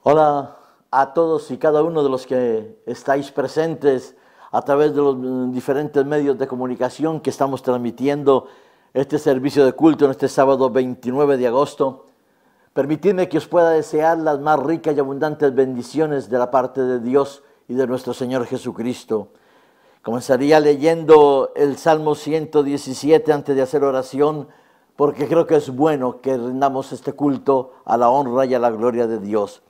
Hola a todos y cada uno de los que estáis presentes a través de los diferentes medios de comunicación que estamos transmitiendo este servicio de culto en este sábado 29 de agosto. Permitidme que os pueda desear las más ricas y abundantes bendiciones de la parte de Dios y de nuestro Señor Jesucristo. Comenzaría leyendo el Salmo 117 antes de hacer oración, porque creo que es bueno que rindamos este culto a la honra y a la gloria de Dios.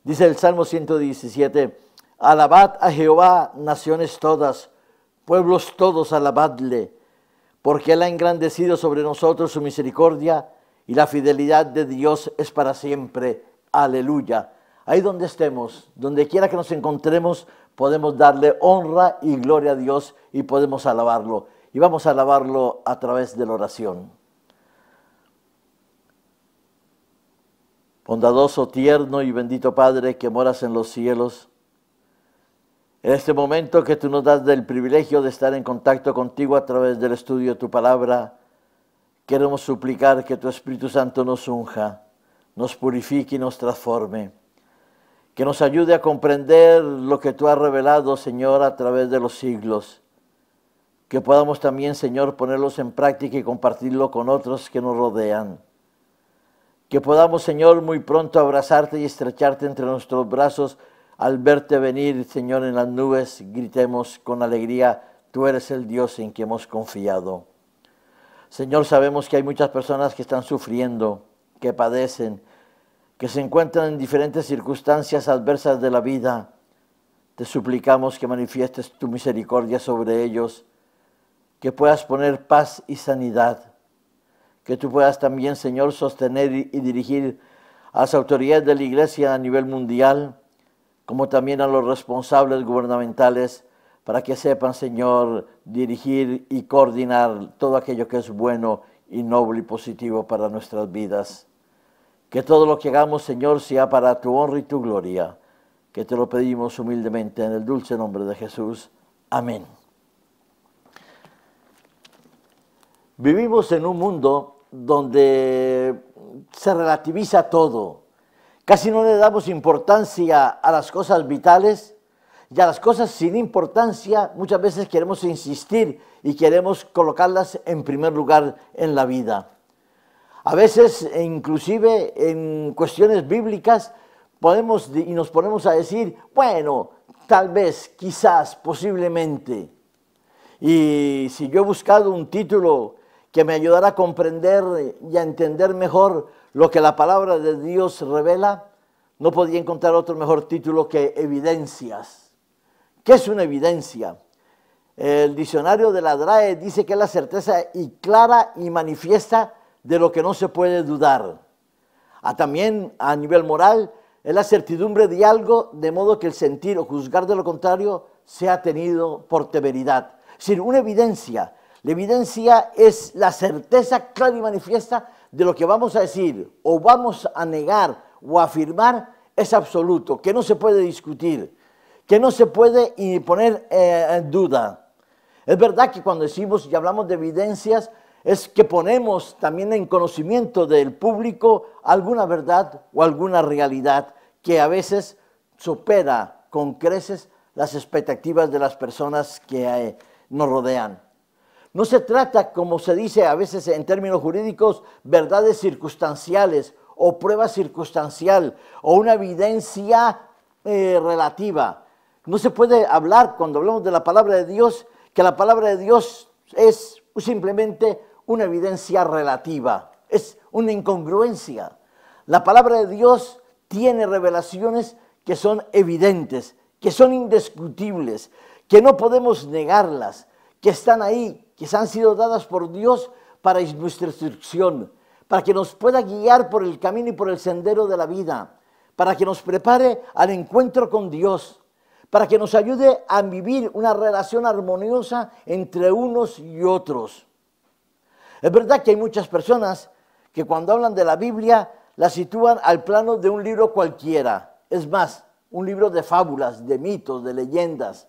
Dice el Salmo 117, alabad a Jehová, naciones todas, pueblos todos, alabadle, porque Él ha engrandecido sobre nosotros su misericordia y la fidelidad de Dios es para siempre. Aleluya. Ahí donde estemos, donde quiera que nos encontremos, podemos darle honra y gloria a Dios y podemos alabarlo. Y vamos a alabarlo a través de la oración. Bondadoso, tierno y bendito Padre que moras en los cielos, en este momento que tú nos das del privilegio de estar en contacto contigo a través del estudio de tu palabra, queremos suplicar que tu Espíritu Santo nos unja, nos purifique y nos transforme, que nos ayude a comprender lo que tú has revelado, Señor, a través de los siglos, que podamos también, Señor, ponerlos en práctica y compartirlo con otros que nos rodean. Que podamos, Señor, muy pronto abrazarte y estrecharte entre nuestros brazos. Al verte venir, Señor, en las nubes, gritemos con alegría, tú eres el Dios en que hemos confiado. Señor, sabemos que hay muchas personas que están sufriendo, que padecen, que se encuentran en diferentes circunstancias adversas de la vida. Te suplicamos que manifiestes tu misericordia sobre ellos, que puedas poner paz y sanidad. Que tú puedas también, Señor, sostener y dirigir a las autoridades de la Iglesia a nivel mundial, como también a los responsables gubernamentales, para que sepan, Señor, dirigir y coordinar todo aquello que es bueno y noble y positivo para nuestras vidas. Que todo lo que hagamos, Señor, sea para tu honra y tu gloria, que te lo pedimos humildemente en el dulce nombre de Jesús. Amén. Vivimos en un mundo donde se relativiza todo. Casi no le damos importancia a las cosas vitales y a las cosas sin importancia muchas veces queremos insistir y queremos colocarlas en primer lugar en la vida. A veces, inclusive en cuestiones bíblicas, nos ponemos a decir, bueno, tal vez, quizás, posiblemente. Y si yo he buscado un título que me ayudará a comprender y a entender mejor lo que la palabra de Dios revela, no podía encontrar otro mejor título que evidencias. ¿Qué es una evidencia? El diccionario de la DRAE dice que es la certeza y clara y manifiesta de lo que no se puede dudar. También a nivel moral es la certidumbre de algo, de modo que el sentir o juzgar de lo contrario sea tenido por temeridad. Es decir, una evidencia. La evidencia es la certeza clara y manifiesta de lo que vamos a decir o vamos a negar o afirmar es absoluto, que no se puede discutir, que no se puede poner en duda. Es verdad que cuando decimos y hablamos de evidencias es que ponemos también en conocimiento del público alguna verdad o alguna realidad que a veces supera con creces las expectativas de las personas que nos rodean. No se trata, como se dice a veces en términos jurídicos, verdades circunstanciales o prueba circunstancial o una evidencia relativa. No se puede hablar, cuando hablamos de la palabra de Dios, que la palabra de Dios es simplemente una evidencia relativa, es una incongruencia. La palabra de Dios tiene revelaciones que son evidentes, que son indiscutibles, que no podemos negarlas, que están ahí, que han sido dadas por Dios para nuestra instrucción, para que nos pueda guiar por el camino y por el sendero de la vida, para que nos prepare al encuentro con Dios, para que nos ayude a vivir una relación armoniosa entre unos y otros. Es verdad que hay muchas personas que cuando hablan de la Biblia la sitúan al plano de un libro cualquiera, es más, un libro de fábulas, de mitos, de leyendas,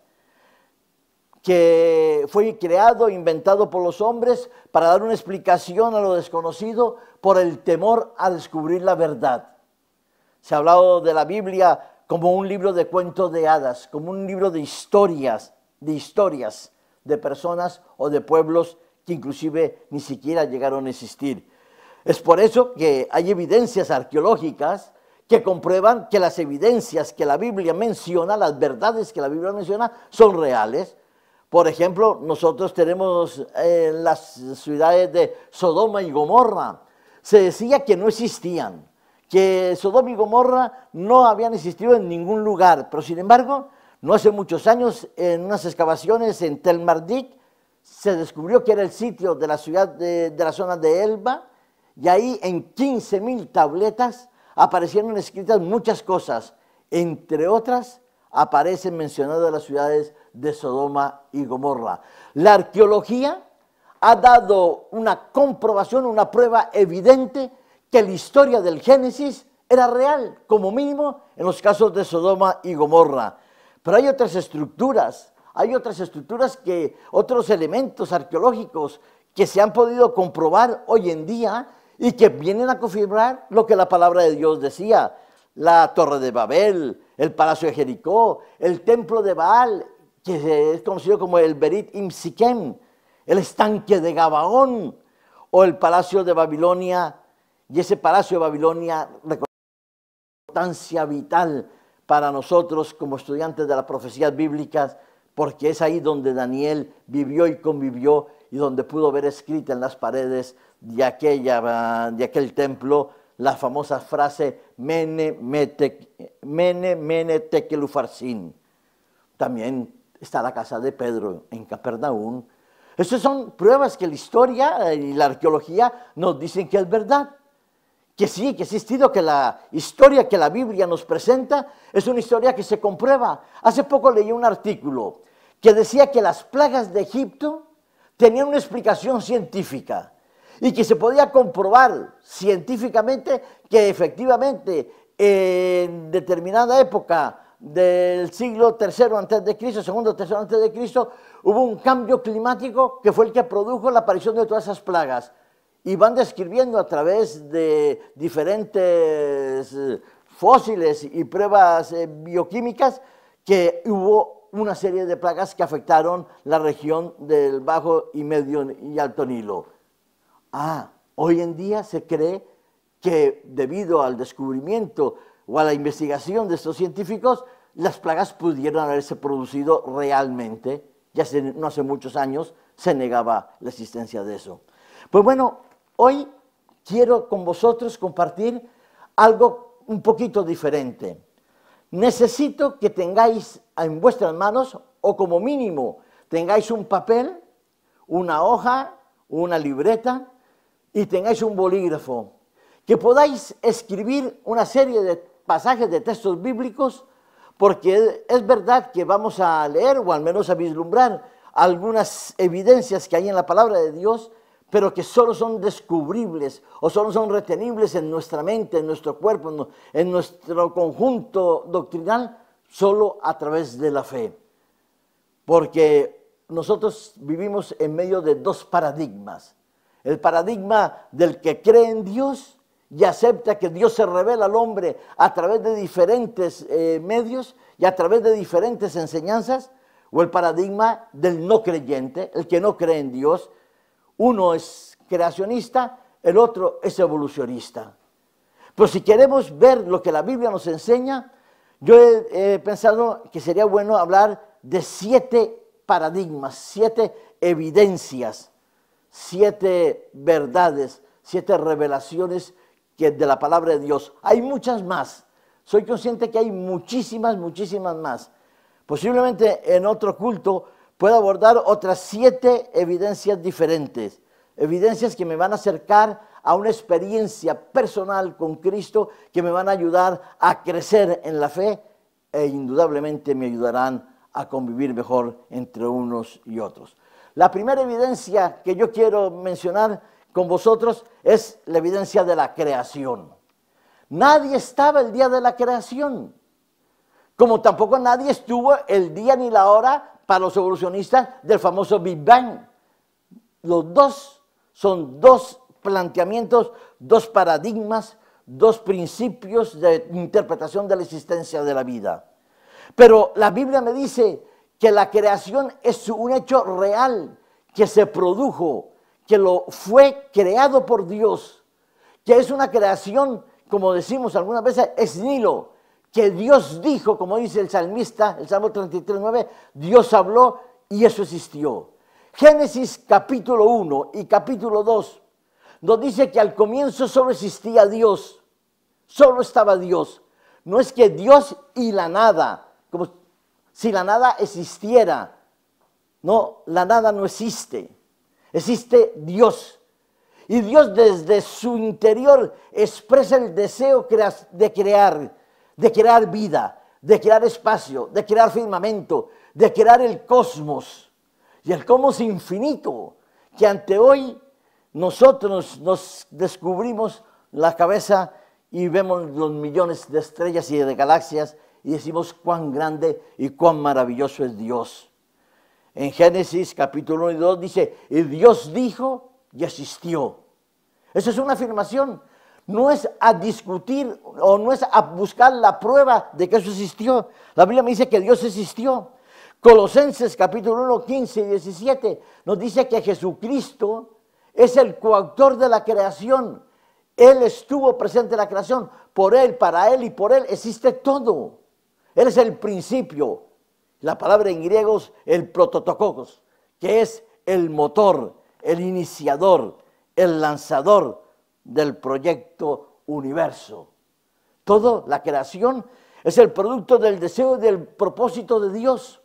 que fue creado, inventado por los hombres para dar una explicación a lo desconocido por el temor a descubrir la verdad. Se ha hablado de la Biblia como un libro de cuentos de hadas, como un libro de historias de personas o de pueblos que inclusive ni siquiera llegaron a existir. Es por eso que hay evidencias arqueológicas que comprueban que las evidencias que la Biblia menciona, las verdades que la Biblia menciona, son reales. Por ejemplo, nosotros tenemos las ciudades de Sodoma y Gomorra. Se decía que no existían, que Sodoma y Gomorra no habían existido en ningún lugar, pero sin embargo, no hace muchos años, en unas excavaciones en Tel Mardik, se descubrió que era el sitio de la ciudad de la zona de Elba, y ahí en 15.000 tabletas aparecieron escritas muchas cosas, entre otras aparecen mencionadas las ciudades de Sodoma y Gomorra. La arqueología ha dado una comprobación, una prueba evidente que la historia del Génesis era real, como mínimo en los casos de Sodoma y Gomorra. Pero hay otras estructuras otros elementos arqueológicos que se han podido comprobar hoy en día y que vienen a confirmar lo que la palabra de Dios decía. La Torre de Babel, el Palacio de Jericó, el Templo de Baal, que es conocido como el Berit Imsiquem, el Estanque de Gabaón, o el Palacio de Babilonia, y ese Palacio de Babilonia recuerda la importancia vital para nosotros como estudiantes de las profecías bíblicas, porque es ahí donde Daniel vivió y convivió y donde pudo ver escrita en las paredes de aquel templo la famosa frase Mene, Mene, Tekel Ufarsin. También está la casa de Pedro en Capernaum. Estas son pruebas que la historia y la arqueología nos dicen que es verdad. Que sí, que ha existido, que la historia que la Biblia nos presenta es una historia que se comprueba. Hace poco leí un artículo que decía que las plagas de Egipto tenían una explicación científica y que se podía comprobar científicamente que efectivamente en determinada época del siglo III antes de Cristo, segundo, tercero antes de Cristo, hubo un cambio climático que fue el que produjo la aparición de todas esas plagas. Y van describiendo a través de diferentes fósiles y pruebas bioquímicas que hubo una serie de plagas que afectaron la región del Bajo y Medio y Alto Nilo. Hoy en día se cree que debido al descubrimiento o a la investigación de estos científicos, las plagas pudieron haberse producido realmente. Ya no hace muchos años se negaba la existencia de eso. Pues bueno, hoy quiero con vosotros compartir algo un poquito diferente. Necesito que tengáis en vuestras manos, o como mínimo tengáis un papel, una hoja, una libreta y tengáis un bolígrafo, que podáis escribir una serie de pasajes de textos bíblicos, porque es verdad que vamos a leer o al menos a vislumbrar algunas evidencias que hay en la palabra de Dios, pero que solo son descubribles o solo son retenibles en nuestra mente, en nuestro cuerpo, en nuestro conjunto doctrinal, solo a través de la fe. Porque nosotros vivimos en medio de dos paradigmas. El paradigma del que cree en Dios y acepta que Dios se revela al hombre a través de diferentes medios y a través de diferentes enseñanzas, o el paradigma del no creyente, el que no cree en Dios. Uno es creacionista, el otro es evolucionista. Pero si queremos ver lo que la Biblia nos enseña, yo he pensado que sería bueno hablar de 7 paradigmas, 7 evidencias, 7 verdades, 7 revelaciones de la palabra de Dios. Hay muchas más. Soy consciente que hay muchísimas más. Posiblemente en otro culto puedo abordar otras 7 evidencias diferentes, evidencias que me van a acercar a una experiencia personal con Cristo, que me van a ayudar a crecer en la fe e indudablemente me ayudarán a convivir mejor entre unos y otros. La primera evidencia que yo quiero mencionar con vosotros es la evidencia de la creación. Nadie estaba el día de la creación, como tampoco nadie estuvo el día ni la hora para los evolucionistas del famoso Big Bang. Los dos son 2 planteamientos, 2 paradigmas, dos principios de interpretación de la existencia de la vida. Pero la Biblia me dice que la creación es un hecho real, que se produjo, que lo fue creado por Dios, que es una creación, como decimos algunas veces, ex nihilo, que Dios dijo, como dice el salmista, el Salmo 33:9, Dios habló y eso existió. Génesis capítulo 1 y capítulo 2 nos dice que al comienzo solo existía Dios, solo estaba Dios. No es que Dios y la nada, como si la nada existiera. No, la nada no existe. Existe Dios. Y Dios desde su interior expresa el deseo de crear vida, de crear espacio, de crear firmamento, de crear el cosmos. Y el cosmos infinito, que ante hoy nosotros nos descubrimos la cabeza y vemos los millones de estrellas y de galaxias y decimos cuán grande y cuán maravilloso es Dios. En Génesis capítulo 1 y 2 dice, y Dios dijo y existió. Eso es una afirmación. No es a discutir o no es a buscar la prueba de que eso existió. La Biblia me dice que Dios existió. Colosenses capítulo 1, 15 y 17 nos dice que Jesucristo es el coautor de la creación. Él estuvo presente en la creación. Por Él, para Él y por Él existe todo. Él es el principio. La palabra en griego es el prototokos, que es el motor, el iniciador, el lanzador del proyecto universo. Toda la creación es el producto del deseo y del propósito de Dios.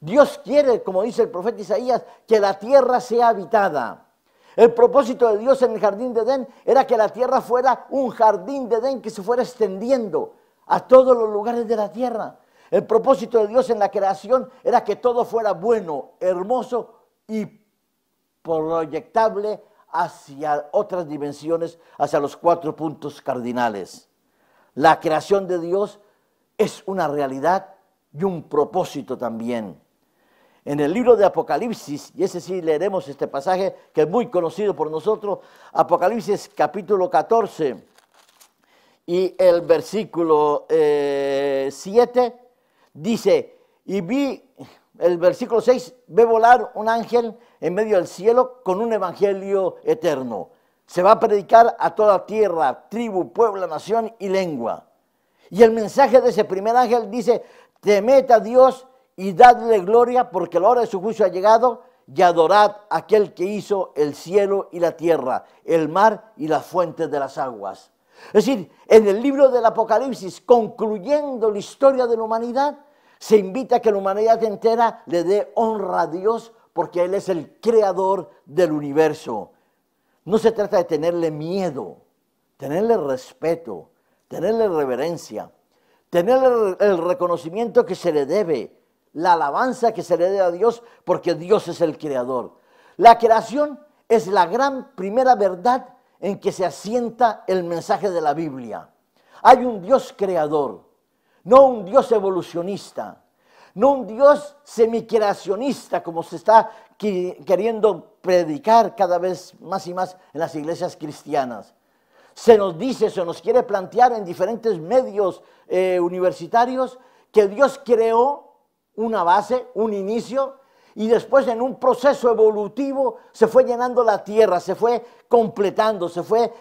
Dios quiere, como dice el profeta Isaías, que la tierra sea habitada. El propósito de Dios en el jardín de Edén era que la tierra fuera un jardín de Edén que se fuera extendiendo a todos los lugares de la tierra. El propósito de Dios en la creación era que todo fuera bueno, hermoso y proyectable hacia otras dimensiones, hacia los 4 puntos cardinales. La creación de Dios es una realidad y un propósito también. En el libro de Apocalipsis, y ese sí leeremos este pasaje que es muy conocido por nosotros, Apocalipsis capítulo 14 y el versículo 7, dice, y vi, el versículo 6, ve volar un ángel en medio del cielo con un evangelio eterno. Se va a predicar a toda tierra, tribu, pueblo, nación y lengua. Y el mensaje de ese primer ángel dice, temed a Dios y dadle gloria porque la hora de su juicio ha llegado y adorad a aquel que hizo el cielo y la tierra, el mar y las fuentes de las aguas. Es decir, en el libro del Apocalipsis, concluyendo la historia de la humanidad, se invita a que la humanidad entera le dé honra a Dios porque Él es el creador del universo. No se trata de tenerle miedo, tenerle respeto, tenerle reverencia, tenerle el reconocimiento que se le debe, la alabanza que se le debe a Dios porque Dios es el creador. La creación es la gran primera verdad en que se asienta el mensaje de la Biblia. Hay un Dios creador, no un Dios evolucionista, no un Dios semicreacionista como se está queriendo predicar cada vez más y más en las iglesias cristianas. Se nos dice, se nos quiere plantear en diferentes medios universitarios que Dios creó una base, un inicio, y después en un proceso evolutivo se fue llenando la tierra, se fue completando, se fue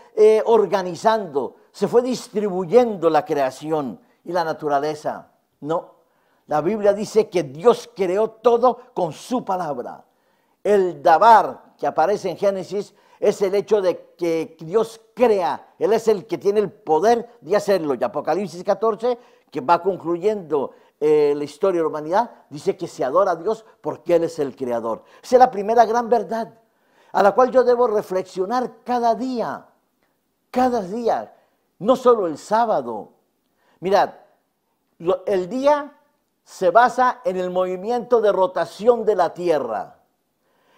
organizando, se fue distribuyendo la creación y la naturaleza. No, la Biblia dice que Dios creó todo con su palabra. El dabar que aparece en Génesis es el hecho de que Dios crea, Él es el que tiene el poder de hacerlo. Y Apocalipsis 14, que va concluyendo la historia de la humanidad, dice que se adora a Dios porque Él es el creador. Esa es la primera gran verdad a la cual yo debo reflexionar cada día, no solo el sábado. Mirad, el día se basa en el movimiento de rotación de la tierra.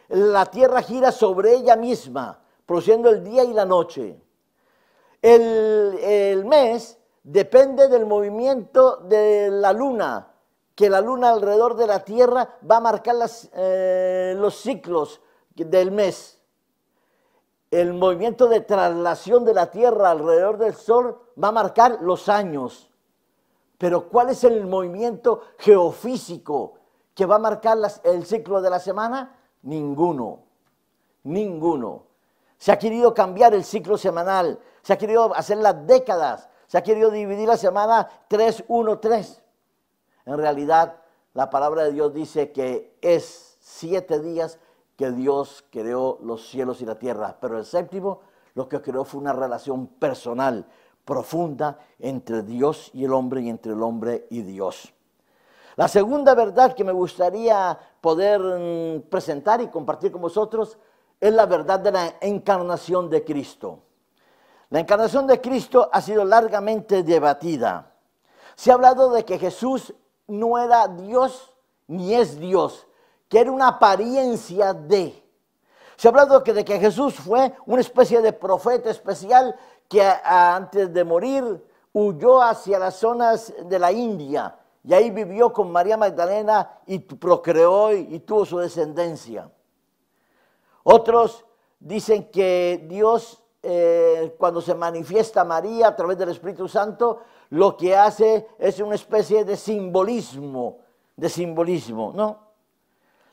La tierra gira sobre ella misma, produciendo el día y la noche. El mes depende del movimiento de la luna, que la luna alrededor de la tierra va a marcar los ciclos del mes. el movimiento de traslación de la Tierra alrededor del Sol va a marcar los años. Pero ¿cuál es el movimiento geofísico que va a marcar el ciclo de la semana? Ninguno, ninguno. Se ha querido cambiar el ciclo semanal, se ha querido hacer las décadas, se ha querido dividir la semana 3-1-3. En realidad, la palabra de Dios dice que es 7 días que Dios creó los cielos y la tierra, pero el séptimo lo que creó fue una relación personal, profunda entre Dios y el hombre y entre el hombre y Dios. La segunda verdad que me gustaría poder presentar y compartir con vosotros es la verdad de la encarnación de Cristo. La encarnación de Cristo ha sido largamente debatida. Se ha hablado de que Jesús no era Dios ni es Dios, que era una apariencia de. Se ha hablado de que Jesús fue una especie de profeta especial que antes de morir huyó hacia las zonas de la India y ahí vivió con María Magdalena y procreó y tuvo su descendencia. Otros dicen que Dios, cuando se manifiesta a María a través del Espíritu Santo, lo que hace es una especie de simbolismo, ¿no?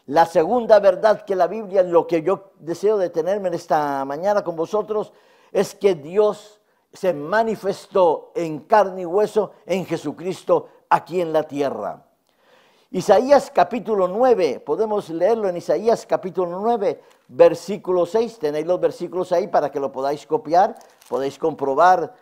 La segunda verdad que la Biblia, lo que yo deseo detenerme en esta mañana con vosotros, es que Dios se manifestó en carne y hueso en Jesucristo aquí en la tierra. Isaías capítulo 9, podemos leerlo en Isaías capítulo 9, versículo 6, tenéis los versículos ahí para que lo podáis copiar, podéis comprobar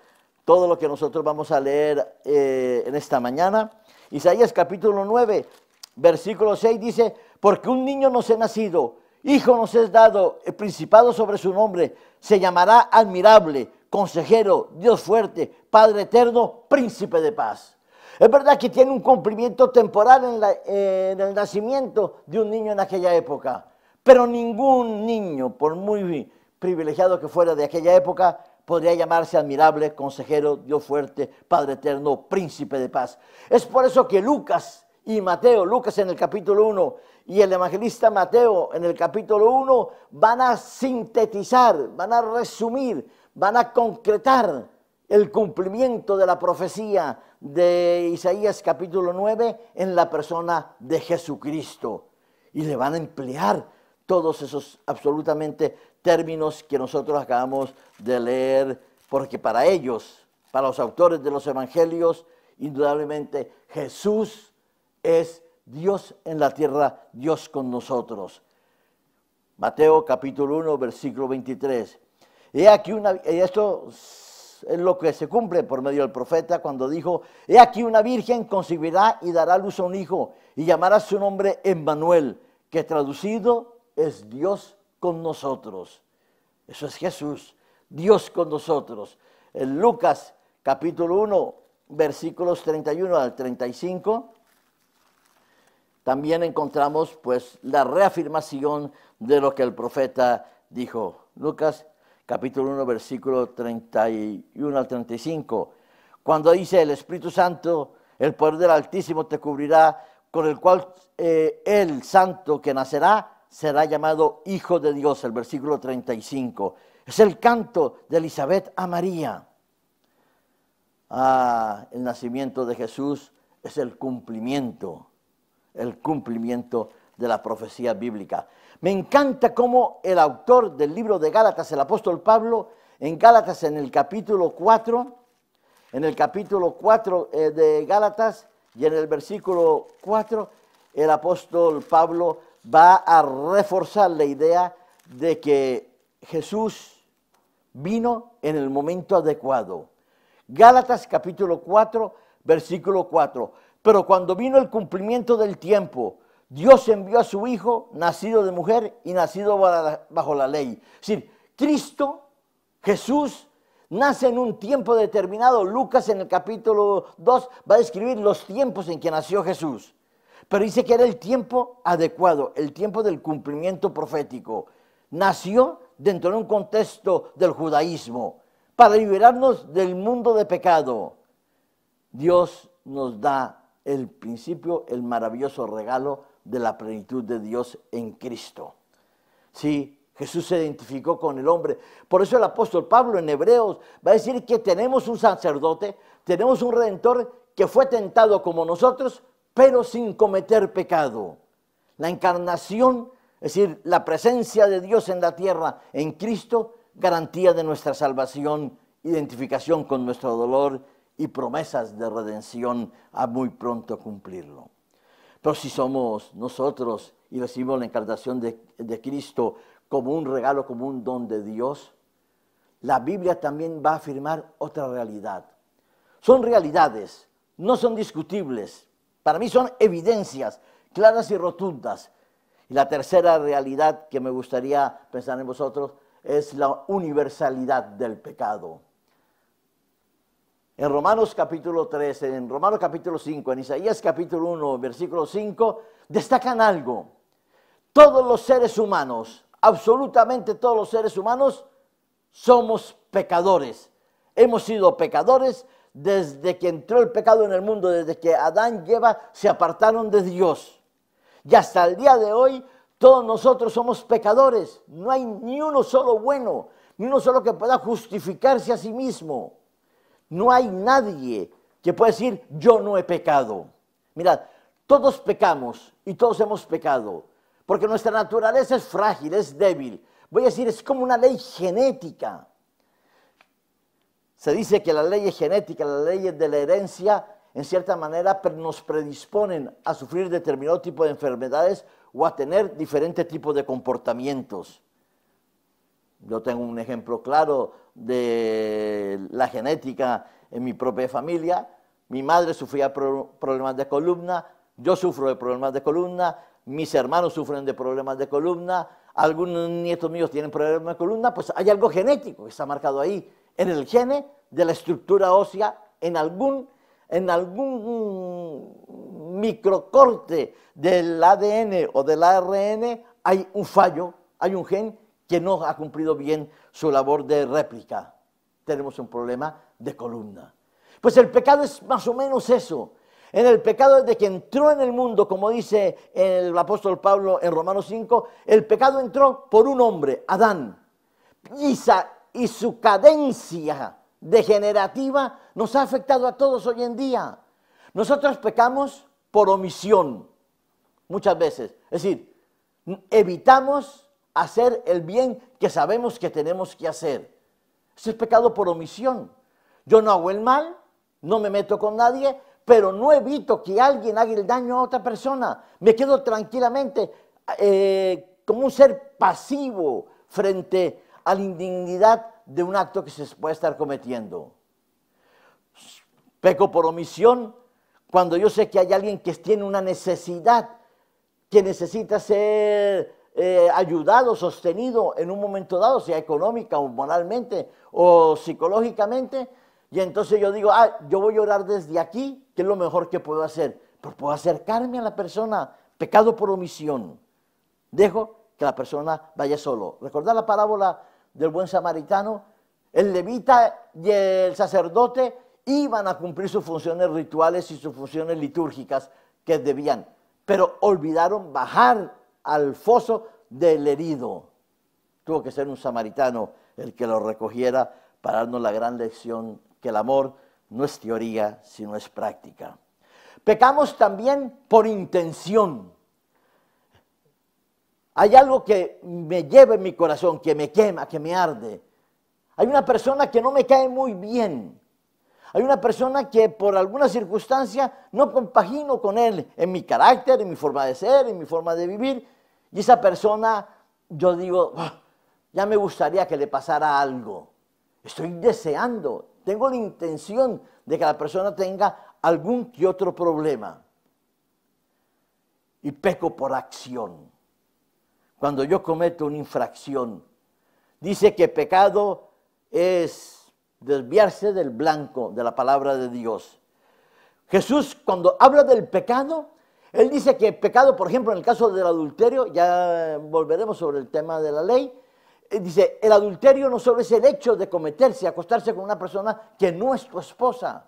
todo lo que nosotros vamos a leer en esta mañana. Isaías capítulo 9, versículo 6 dice: porque un niño nos es nacido, hijo nos es dado, el principado sobre su nombre, se llamará admirable, consejero, Dios fuerte, Padre eterno, príncipe de paz. Es verdad que tiene un cumplimiento temporal en el nacimiento de un niño en aquella época, pero ningún niño, por muy privilegiado que fuera de aquella época, podría llamarse admirable, consejero, Dios fuerte, Padre eterno, príncipe de paz. Es por eso que Lucas y Mateo, Lucas en el capítulo 1 y el evangelista Mateo en el capítulo 1 van a sintetizar, van a resumir, van a concretar el cumplimiento de la profecía de Isaías capítulo 9 en la persona de Jesucristo. Y le van a emplear todos esos absolutamente términos que nosotros acabamos de leer, porque para ellos, para los autores de los evangelios, indudablemente Jesús es Dios en la tierra, Dios con nosotros. Mateo capítulo 1, versículo 23. He aquí esto es lo que se cumple por medio del profeta cuando dijo: he aquí una virgen concebirá y dará a luz a un hijo y llamará su nombre Emmanuel, que traducido es Dios con nosotros. Eso es Jesús, Dios con nosotros. En Lucas capítulo 1, versículos 31 al 35, también encontramos pues la reafirmación de lo que el profeta dijo. Lucas capítulo 1, versículo 31 al 35, cuando dice: el Espíritu Santo, el poder del Altísimo te cubrirá, con el cual el santo que nacerá será llamado Hijo de Dios. El versículo 35, es el canto de Elizabeth a María. El nacimiento de Jesús es el cumplimiento de la profecía bíblica. Me encanta cómo el autor del libro de Gálatas, el apóstol Pablo, en Gálatas en el capítulo 4, de Gálatas y en el versículo 4, el apóstol Pablo va a reforzar la idea de que Jesús vino en el momento adecuado. Gálatas capítulo 4, versículo 4. Pero cuando vino el cumplimiento del tiempo, Dios envió a su Hijo, nacido de mujer y nacido bajo la ley. Es decir, Cristo, Jesús, nace en un tiempo determinado. Lucas en el capítulo 2 va a describir los tiempos en que nació Jesús. Pero dice que era el tiempo adecuado, el tiempo del cumplimiento profético. Nació dentro de un contexto del judaísmo para liberarnos del mundo de pecado. Dios nos da el principio, el maravilloso regalo de la plenitud de Dios en Cristo. Sí, Jesús se identificó con el hombre. Por eso el apóstol Pablo en Hebreos va a decir que tenemos un sacerdote, tenemos un redentor que fue tentado como nosotros, pero sin cometer pecado. La encarnación, es decir, la presencia de Dios en la tierra, en Cristo, garantía de nuestra salvación, identificación con nuestro dolor y promesas de redención a muy pronto cumplirlo. Pero si somos nosotros y recibimos la encarnación de Cristo como un regalo, como un don de Dios, la Biblia también va a afirmar otra realidad. Son realidades, no son discutibles. Para mí son evidencias claras y rotundas. Y la tercera realidad que me gustaría pensar en vosotros es la universalidad del pecado. En Romanos capítulo 3, en Romanos capítulo 5, en Isaías capítulo 1, versículo 5, destacan algo. Todos los seres humanos, absolutamente todos los seres humanos, somos pecadores. Hemos sido pecadores desde que entró el pecado en el mundo, desde que Adán y Eva se apartaron de Dios. Y hasta el día de hoy, todos nosotros somos pecadores. No hay ni uno solo bueno, ni uno solo que pueda justificarse a sí mismo. No hay nadie que pueda decir, yo no he pecado. Mirad, todos pecamos y todos hemos pecado, porque nuestra naturaleza es frágil, es débil. Voy a decir, es como una ley genética. Se dice que las leyes genéticas, las leyes de la herencia, en cierta manera nos predisponen a sufrir determinado tipo de enfermedades o a tener diferentes tipos de comportamientos. Yo tengo un ejemplo claro de la genética en mi propia familia. Mi madre sufría problemas de columna, yo sufro de problemas de columna, mis hermanos sufren de problemas de columna, algunos nietos míos tienen problemas de columna, pues hay algo genético que está marcado ahí, en el gene de la estructura ósea, en algún microcorte del ADN o del ARN hay un fallo, hay un gen que no ha cumplido bien su labor de réplica. Tenemos un problema de columna. Pues el pecado es más o menos eso. En el pecado desde que entró en el mundo, como dice el apóstol Pablo en Romanos 5, el pecado entró por un hombre, Adán. Y su cadencia degenerativa nos ha afectado a todos hoy en día. Nosotros pecamos por omisión, muchas veces. Es decir, evitamos hacer el bien que sabemos que tenemos que hacer. Ese es pecado por omisión. Yo no hago el mal, no me meto con nadie, pero no evito que alguien haga el daño a otra persona. Me quedo tranquilamente como un ser pasivo frente a la indignidad de un acto que se puede estar cometiendo. Peco por omisión cuando yo sé que hay alguien que tiene una necesidad, que necesita ser ayudado, sostenido en un momento dado, sea económica o moralmente o psicológicamente, y entonces yo digo, yo voy a orar desde aquí, que es lo mejor que puedo hacer, pero puedo acercarme a la persona, pecado por omisión, dejo que la persona vaya solo. ¿Recordad la parábola del buen samaritano? El levita y el sacerdote iban a cumplir sus funciones rituales y sus funciones litúrgicas que debían, pero olvidaron bajar al foso del herido. Tuvo que ser un samaritano el que lo recogiera para darnos la gran lección que el amor no es teoría, sino es práctica. Pecamos también por intención. Hay algo que me lleva en mi corazón, que me quema, que me arde. Hay una persona que no me cae muy bien. Hay una persona que por alguna circunstancia no compagino con él en mi carácter, en mi forma de ser, en mi forma de vivir. Y esa persona, yo digo, ya me gustaría que le pasara algo. Estoy deseando, tengo la intención de que la persona tenga algún que otro problema. Y peco por acción. Cuando yo cometo una infracción, dice que pecado es desviarse del blanco de la palabra de Dios. Jesús, cuando habla del pecado, él dice que pecado, por ejemplo, en el caso del adulterio, ya volveremos sobre el tema de la ley, dice, el adulterio no solo es el hecho de cometerse, acostarse con una persona que no es tu esposa.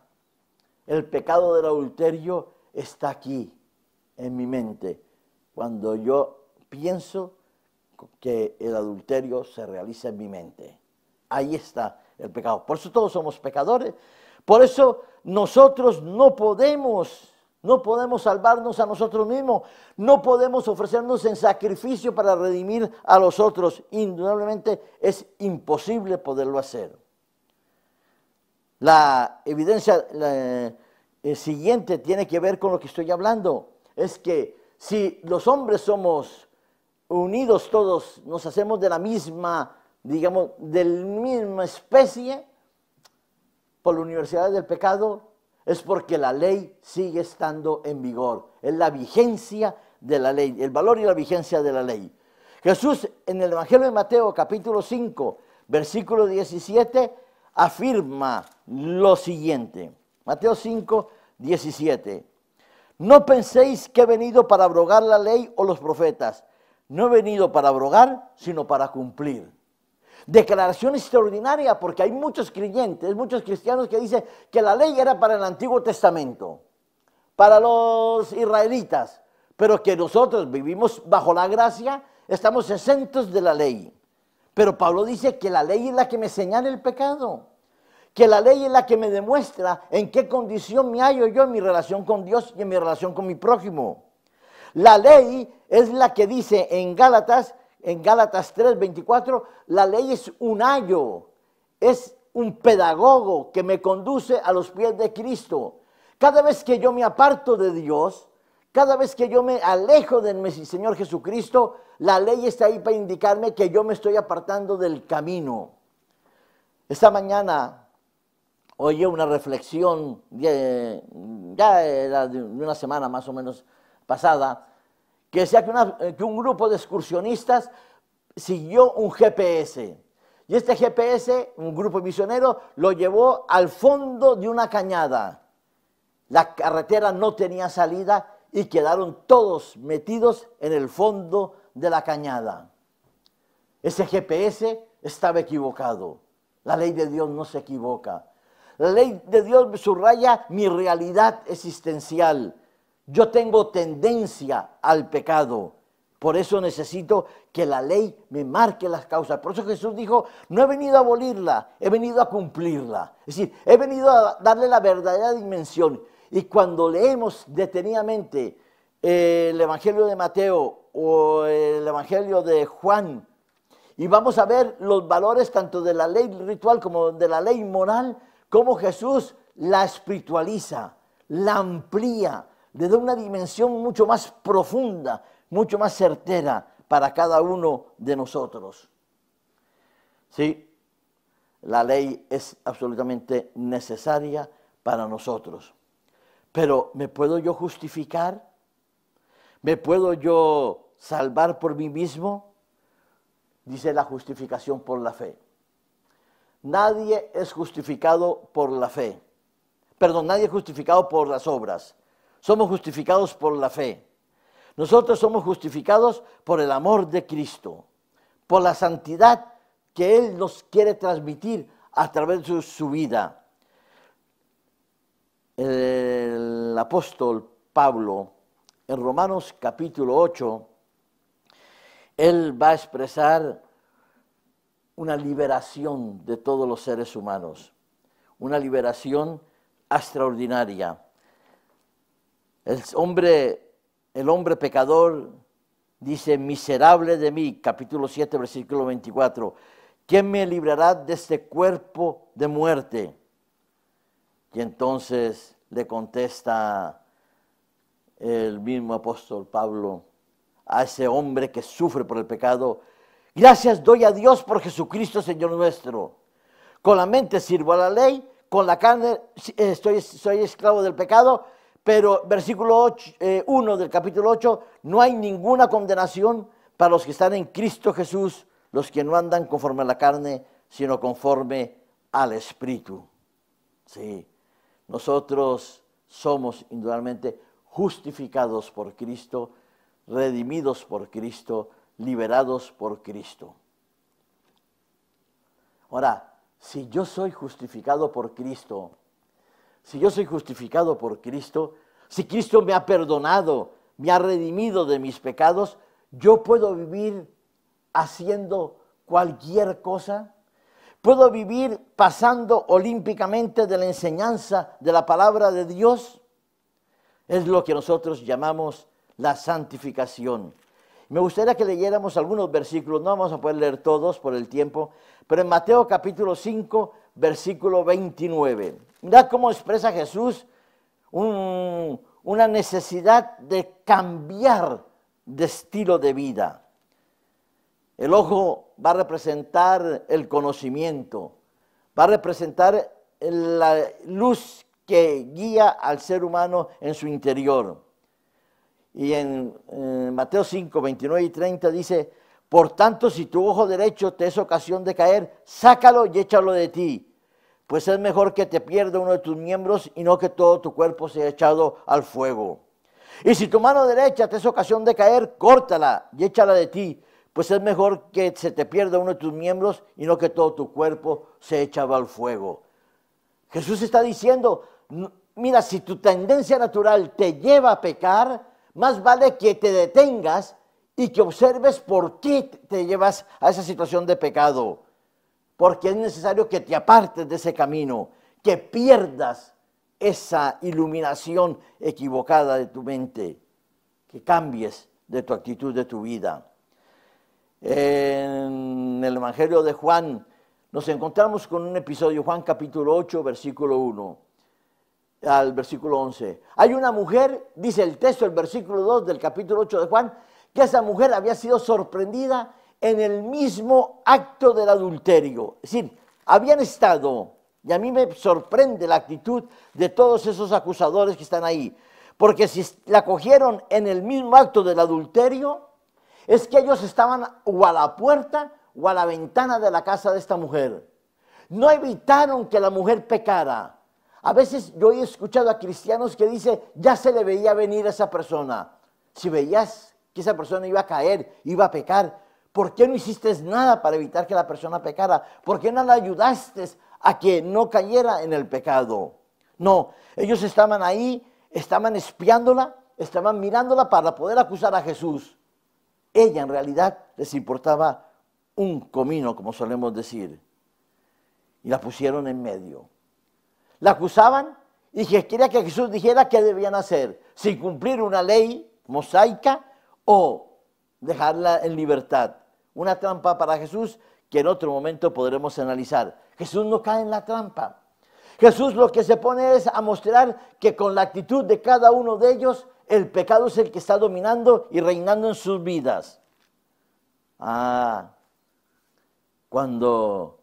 El pecado del adulterio está aquí, en mi mente, cuando yo pienso que el adulterio se realiza en mi mente. Ahí está el pecado. Por eso todos somos pecadores. Por eso nosotros no podemos salvarnos a nosotros mismos. No podemos ofrecernos en sacrificio para redimir a los otros. Indudablemente es imposible poderlo hacer. La evidencia siguiente tiene que ver con lo que estoy hablando. Es que si los hombres somos unidos todos, nos hacemos de la misma, digamos, de la misma especie, por la universidad del pecado, es porque la ley sigue estando en vigor. Es la vigencia de la ley, el valor y la vigencia de la ley. Jesús en el Evangelio de Mateo capítulo 5, versículo 17, afirma lo siguiente. Mateo 5, 17. No penséis que he venido para abrogar la ley o los profetas. No he venido para abrogar, sino para cumplir. Declaración extraordinaria, porque hay muchos creyentes, muchos cristianos que dicen que la ley era para el Antiguo Testamento, para los israelitas, pero que nosotros vivimos bajo la gracia, estamos exentos de la ley. Pero Pablo dice que la ley es la que me señala el pecado, que la ley es la que me demuestra en qué condición me hallo yo en mi relación con Dios y en mi relación con mi prójimo. La ley es la que dice en Gálatas 3:24, la ley es un ayo, es un pedagogo que me conduce a los pies de Cristo. Cada vez que yo me aparto de Dios, cada vez que yo me alejo de mi Señor Jesucristo, la ley está ahí para indicarme que yo me estoy apartando del camino. Esta mañana oí una reflexión, ya era de una semana más o menos pasada, que decía que un grupo de excursionistas siguió un GPS. Y este GPS, un grupo misionero, lo llevó al fondo de una cañada. La carretera no tenía salida y quedaron todos metidos en el fondo de la cañada. Ese GPS estaba equivocado. La ley de Dios no se equivoca. La ley de Dios subraya mi realidad existencial. Yo tengo tendencia al pecado, por eso necesito que la ley me marque las causas. Por eso Jesús dijo, no he venido a abolirla, he venido a cumplirla. Es decir, he venido a darle la verdadera dimensión. Y cuando leemos detenidamente el Evangelio de Mateo o el Evangelio de Juan, y vamos a ver los valores tanto de la ley ritual como de la ley moral, cómo Jesús la espiritualiza, la amplía, le da una dimensión mucho más profunda, mucho más certera para cada uno de nosotros. Sí, la ley es absolutamente necesaria para nosotros. Pero ¿me puedo yo justificar? ¿Me puedo yo salvar por mí mismo? Dice la justificación por la fe. Nadie es justificado por la fe. Perdón, nadie es justificado por las obras. Somos justificados por la fe. Nosotros somos justificados por el amor de Cristo, por la santidad que Él nos quiere transmitir a través de su vida. El apóstol Pablo, en Romanos capítulo 8, él va a expresar una liberación de todos los seres humanos, una liberación extraordinaria. El hombre pecador dice, miserable de mí, capítulo 7, versículo 24, ¿quién me librará de este cuerpo de muerte? Y entonces le contesta el mismo apóstol Pablo a ese hombre que sufre por el pecado, gracias doy a Dios por Jesucristo Señor nuestro. Con la mente sirvo a la ley, con la carne soy esclavo del pecado, pero versículo 1 del capítulo 8, no hay ninguna condenación para los que están en Cristo Jesús, los que no andan conforme a la carne, sino conforme al Espíritu. Sí, nosotros somos indudablemente justificados por Cristo, redimidos por Cristo, liberados por Cristo. Ahora, si yo soy justificado por Cristo, si Cristo me ha perdonado, me ha redimido de mis pecados, yo puedo vivir haciendo cualquier cosa? ¿Puedo vivir pasando olímpicamente de la enseñanza de la palabra de Dios? Es lo que nosotros llamamos la santificación. Me gustaría que leyéramos algunos versículos, no vamos a poder leer todos por el tiempo, pero en Mateo capítulo 5, versículo 29. Mirad cómo expresa Jesús una necesidad de cambiar de estilo de vida. El ojo va a representar el conocimiento, va a representar la luz que guía al ser humano en su interior. Y en Mateo 5, 29 y 30 dice, por tanto, si tu ojo derecho te es ocasión de caer, sácalo y échalo de ti, pues es mejor que te pierda uno de tus miembros y no que todo tu cuerpo sea echado al fuego. Y si tu mano derecha te es ocasión de caer, córtala y échala de ti, pues es mejor que se te pierda uno de tus miembros y no que todo tu cuerpo sea echado al fuego. Jesús está diciendo, mira, si tu tendencia natural te lleva a pecar, más vale que te detengas y que observes por qué te llevas a esa situación de pecado. Porque es necesario que te apartes de ese camino, que pierdas esa iluminación equivocada de tu mente, que cambies de tu actitud, de tu vida. En el Evangelio de Juan nos encontramos con un episodio, Juan capítulo 8, versículo 1 al versículo 11. Hay una mujer, dice el texto, el versículo 2 del capítulo 8 de Juan, que esa mujer había sido sorprendida en el mismo acto del adulterio. Es decir, habían estado, y a mí me sorprende la actitud de todos esos acusadores que están ahí, porque si la cogieron en el mismo acto del adulterio, es que ellos estaban o a la puerta o a la ventana de la casa de esta mujer. No evitaron que la mujer pecara. A veces yo he escuchado a cristianos que dicen, ya se le veía venir a esa persona. Si veías que esa persona iba a caer, iba a pecar, ¿por qué no hiciste nada para evitar que la persona pecara? ¿Por qué no la ayudaste a que no cayera en el pecado? No, ellos estaban ahí, estaban espiándola, estaban mirándola para poder acusar a Jesús. Ella en realidad les importaba un comino, como solemos decir, y la pusieron en medio. La acusaban y que quería que Jesús dijera qué debían hacer, si cumplir una ley mosaica o dejarla en libertad. Una trampa para Jesús que en otro momento podremos analizar. Jesús no cae en la trampa. Jesús lo que se pone es a mostrar que con la actitud de cada uno de ellos, el pecado es el que está dominando y reinando en sus vidas. Cuando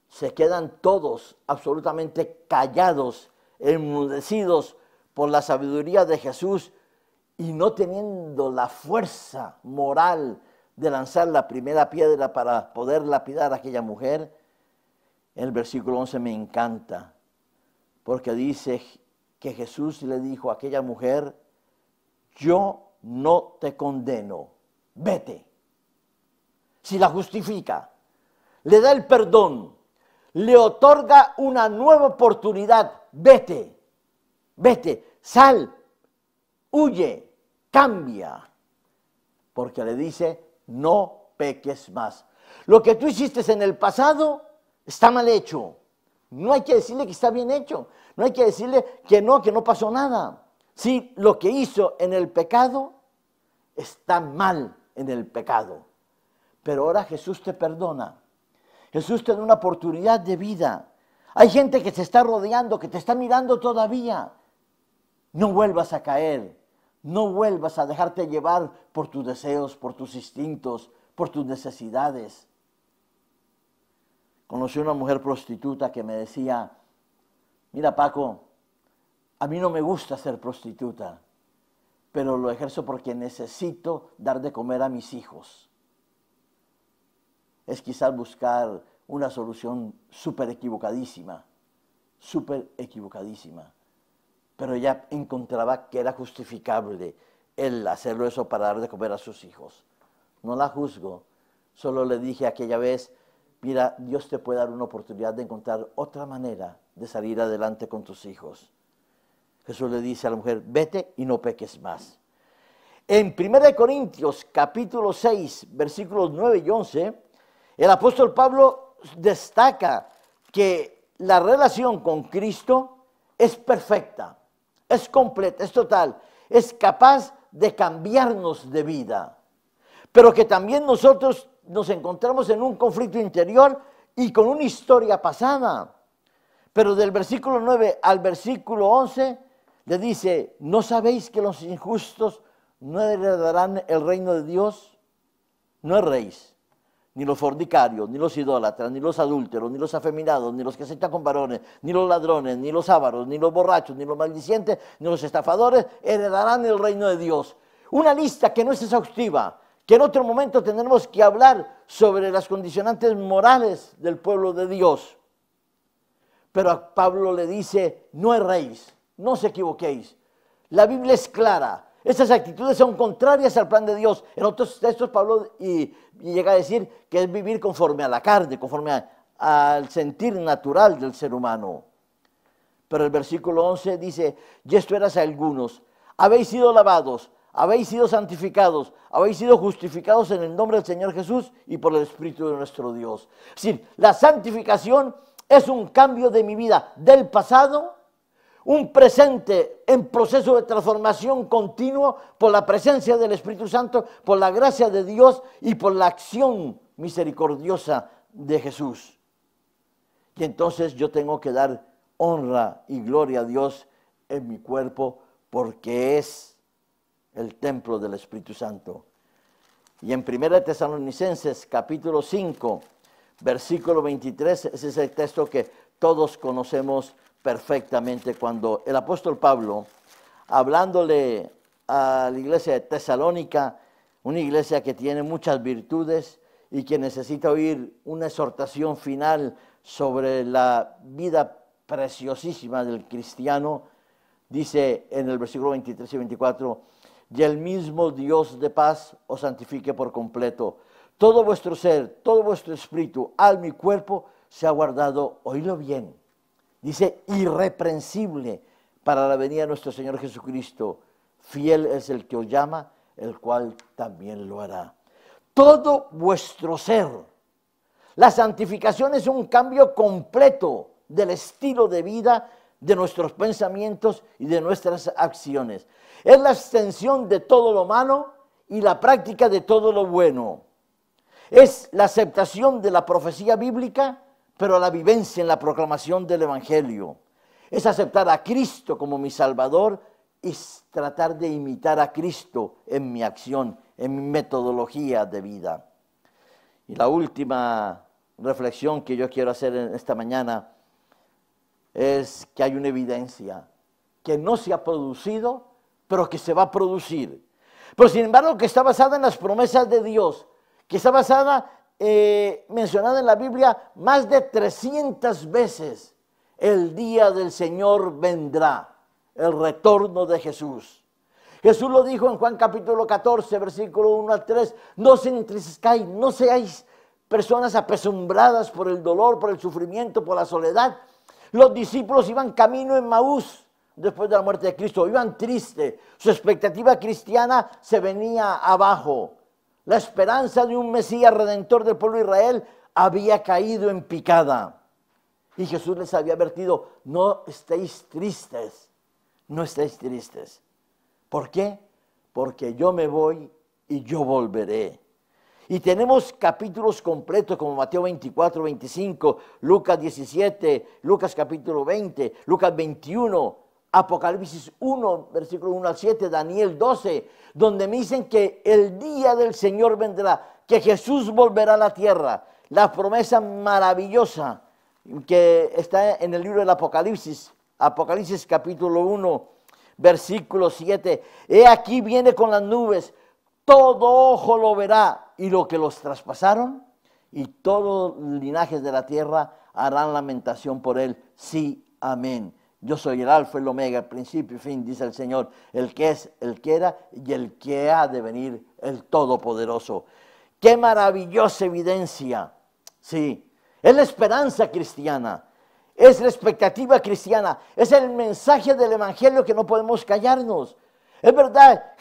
se quedan todos absolutamente callados, enmudecidos por la sabiduría de Jesús y no teniendo la fuerza moral de lanzar la primera piedra para poder lapidar a aquella mujer, el versículo 11 me encanta, porque dice que Jesús le dijo a aquella mujer, yo no te condeno, vete. Si la justifica, le da el perdón, le otorga una nueva oportunidad, vete, vete, sal, huye, cambia, porque le dice, no peques más. Lo que tú hiciste en el pasado está mal hecho. No hay que decirle que está bien hecho, no hay que decirle que no pasó nada. Si lo que hizo en el pecado está mal en el pecado, pero ahora Jesús te perdona. Jesús te da una oportunidad de vida. Hay gente que te está rodeando, que te está mirando todavía. No vuelvas a caer, no vuelvas a dejarte llevar por tus deseos, por tus instintos, por tus necesidades. Conocí una mujer prostituta que me decía, mira Paco, a mí no me gusta ser prostituta, pero lo ejerzo porque necesito dar de comer a mis hijos. Es quizás buscar una solución súper equivocadísima, pero ella encontraba que era justificable el hacerlo eso para dar de comer a sus hijos. No la juzgo, solo le dije aquella vez, mira, Dios te puede dar una oportunidad de encontrar otra manera de salir adelante con tus hijos. Jesús le dice a la mujer, vete y no peques más. En 1 Corintios capítulo 6, versículos 9 y 11, el apóstol Pablo destaca que la relación con Cristo es perfecta, es completa, es total, es capaz de cambiarnos de vida, pero que también nosotros nos encontramos en un conflicto interior y con una historia pasada. Pero del versículo 9 al versículo 11 le dice, ¿no sabéis que los injustos no heredarán el reino de Dios? No erréis, ni los fornicarios, ni los idólatras, ni los adúlteros, ni los afeminados, ni los que se echan con varones, ni los ladrones, ni los ávaros, ni los borrachos, ni los maldicientes, ni los estafadores heredarán el reino de Dios. Una lista que no es exhaustiva, que en otro momento tendremos que hablar sobre las condicionantes morales del pueblo de Dios. Pero a Pablo le dice, no erréis, no os equivoquéis. La Biblia es clara. Estas actitudes son contrarias al plan de Dios. En otros textos Pablo llega a decir que es vivir conforme a la carne, conforme al sentir natural del ser humano. Pero el versículo 11 dice, y esto eras a algunos, habéis sido lavados, habéis sido santificados, habéis sido justificados en el nombre del Señor Jesús y por el Espíritu de nuestro Dios. Es decir, la santificación es un cambio de mi vida del pasado, un presente en proceso de transformación continuo por la presencia del Espíritu Santo, por la gracia de Dios y por la acción misericordiosa de Jesús. Y entonces yo tengo que dar honra y gloria a Dios en mi cuerpo porque es el templo del Espíritu Santo. Y en 1 Tesalonicenses capítulo 5, versículo 23, ese es el texto que todos conocemos perfectamente, cuando el apóstol Pablo, hablándole a la iglesia de Tesalónica, una iglesia que tiene muchas virtudes y que necesita oír una exhortación final sobre la vida preciosísima del cristiano, dice en el versículo 23 y 24, y el mismo Dios de paz os santifique por completo. Todo vuestro ser, todo vuestro espíritu, alma y cuerpo se ha guardado, oídlo bien, dice, irreprensible para la venida de nuestro Señor Jesucristo. Fiel es el que os llama, el cual también lo hará. Todo vuestro ser. La santificación es un cambio completo del estilo de vida, de nuestros pensamientos y de nuestras acciones. Es la extensión de todo lo malo y la práctica de todo lo bueno. Es la aceptación de la profecía bíblica, pero la vivencia en la proclamación del Evangelio. Es aceptar a Cristo como mi Salvador y tratar de imitar a Cristo en mi acción, en mi metodología de vida. Y la última reflexión que yo quiero hacer en esta mañana es que hay una evidencia que no se ha producido, pero que se va a producir. Pero sin embargo que está basada en las promesas de Dios, que está basada, mencionada en la Biblia más de 300 veces. El día del Señor vendrá, el retorno de Jesús. Jesús lo dijo en Juan capítulo 14, versículo 1 al 3, no se entristezcáis, no seáis personas apesumbradas por el dolor, por el sufrimiento, por la soledad. Los discípulos iban camino en Maús después de la muerte de Cristo, iban tristes, su expectativa cristiana se venía abajo. La esperanza de un Mesías redentor del pueblo de Israel había caído en picada. Y Jesús les había advertido, no estéis tristes, no estéis tristes. ¿Por qué? Porque yo me voy y yo volveré. Y tenemos capítulos completos como Mateo 24, 25, Lucas 17, Lucas capítulo 20, Lucas 21, Apocalipsis 1, versículo 1 al 7, Daniel 12, donde me dicen que el día del Señor vendrá, que Jesús volverá a la tierra. La promesa maravillosa que está en el libro del Apocalipsis, Apocalipsis capítulo 1, versículo 7. He aquí viene con las nubes, todo ojo lo verá, y lo que los traspasaron, y todos los linajes de la tierra harán lamentación por él. Sí, amén. Yo soy el alfa y el omega, el principio y fin, dice el Señor, el que es, el que era y el que ha de venir, el Todopoderoso. ¡Qué maravillosa evidencia! Sí, es la esperanza cristiana, es la expectativa cristiana, es el mensaje del Evangelio que no podemos callarnos. Es verdad,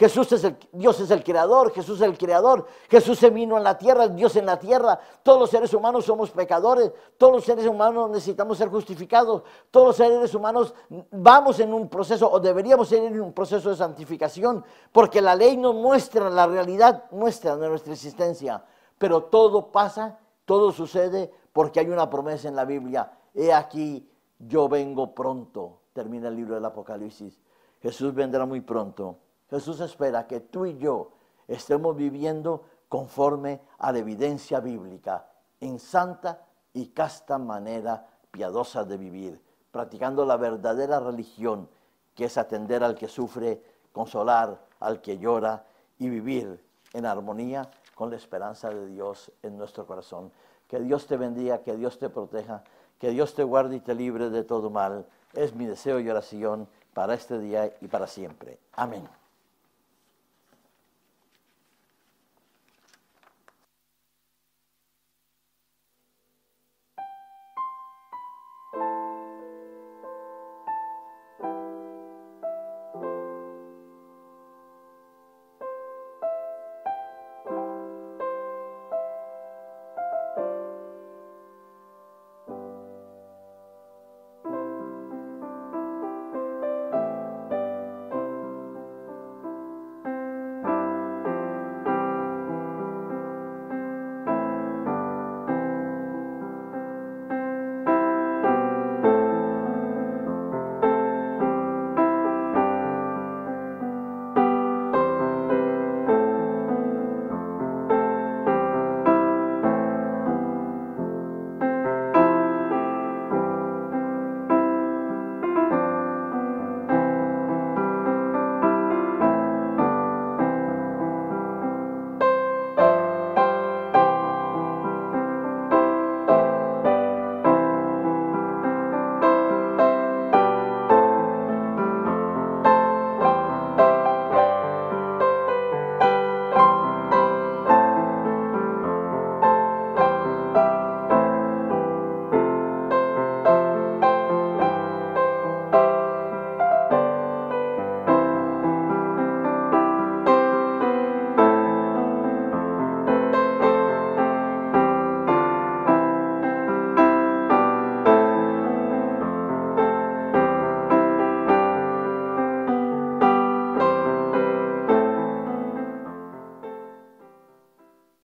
Dios es el creador, Jesús es el creador, Jesús se vino en la tierra, Dios en la tierra, todos los seres humanos somos pecadores, todos los seres humanos necesitamos ser justificados, todos los seres humanos vamos en un proceso o deberíamos ir en un proceso de santificación, porque la ley nos muestra la realidad nuestra, de nuestra existencia, pero todo pasa, todo sucede porque hay una promesa en la Biblia. He aquí, yo vengo pronto, termina el libro del Apocalipsis. Jesús vendrá muy pronto. Jesús espera que tú y yo estemos viviendo conforme a la evidencia bíblica, en santa y casta manera piadosa de vivir, practicando la verdadera religión, que es atender al que sufre, consolar al que llora y vivir en armonía con la esperanza de Dios en nuestro corazón. Que Dios te bendiga, que Dios te proteja, que Dios te guarde y te libre de todo mal. Es mi deseo y oración para este día y para siempre. Amén.